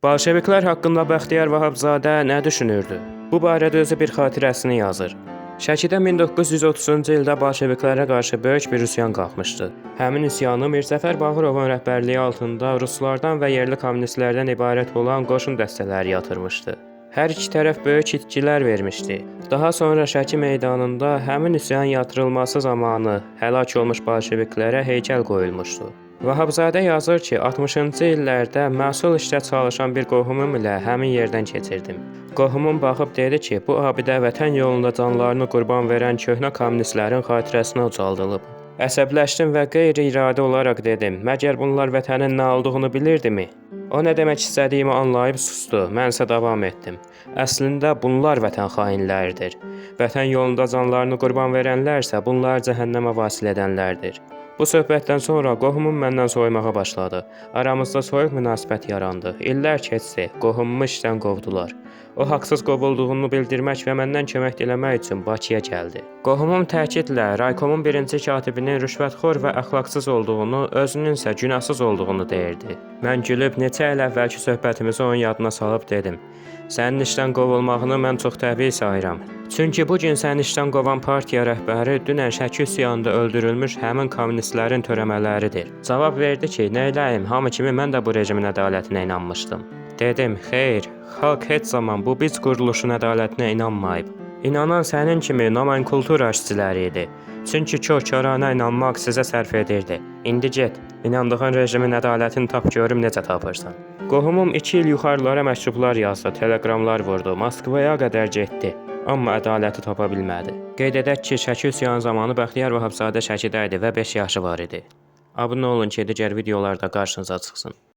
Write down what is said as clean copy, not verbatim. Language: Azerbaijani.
Bolşeviklər haqqında Bəxtiyar Vahabzadə nə düşünürdü? Bu barədə özü bir xatirəsini yazır. Şəkidə 1930-cu ildə bolşeviklərə qarşı böyük bir üsyan qalxmışdı. Həmin üsyanı Mirzəfər Bağırovun rəhbərliyi altında ruslardan və yerli kommunistlərdən ibarət olan qoşun dəstələri yatırmışdı. Hər iki tərəf böyük itkilər vermişdi. Daha sonra Şəki meydanında həmin üsyan yatırılması zamanı həlak olmuş bolşeviklərə heykəl qoyulmuşdu. Vahabzadə yazır ki, 60-cı illərdə məsul işdə çalışan bir qohumum ilə həmin yerdən keçirdim. Qohumum baxıb dedi ki, bu abidə vətən yolunda canlarını qurban verən köhnə kommunistlərin xatirəsinə ucaldılıb. Əsəbləşdim və qeyri-iradi olaraq dedim, məgər bunlar vətənin nə olduğunu bilirdimi? O nə demək istədiyimi anlayıb sustu, mən isə davam etdim. Əslində bunlar vətən xainləridir. Vətən yolunda canlarını qurban verənlərsə bunlar cəhənnəmə vasil edənlərdir. Bu söhbətdən sonra qohumum məndən soymağa başladı. Aramızda soyuq münasibət yarandı. İllər keçdi, qohumumu işdən qovdular. O haqsız qovulduğunu bildirmək və məndən kömək diləmək üçün Bakıya gəldi. Qohumum təkidlə raykomun birinci katibinin rüşvətxor və əxlaqsız olduğunu, özünün isə günahsız olduğunu deyirdi. Mən gülüb neçə il əvvəlki söhbətimizi onun yadına salıb dedim. Sənin işdən qovulmağını mən çox təbii sayıram. Çünki bu gün səni işdən qovan partiya rəhbəri dünən Şəki üsyanında öldürülmüş həmin kommunistlərin törəmələridir. Cavab verdi ki, nə eləyim, hamı kimi mən də bu rejimin ədalətinə inanmışdım. Dedim, xeyr, xalq heç zaman bu biz quruluşun ədalətinə inanmayıb. İnanan sənin kimi nomenkultura işçiləri idi. Çünki körkörənə inanmaq sizə sərf edirdi. İndi get, inandığın rejimin ədalətini tap görüm necə tapırsan. Qohumum 2 il yuxarılara məktublar yazdı, teleqramlar vurdu, Moskvaya qədər getdi. Amma ədaləti tapa bilmədi. Qeyd edək ki, Şəki üsyanı zamanı Bəxtiyar Vahabzadə Şəkidə idi və 5 yaşı var idi. Abunə olun ki, digər videolarda qarşınıza çıxsın.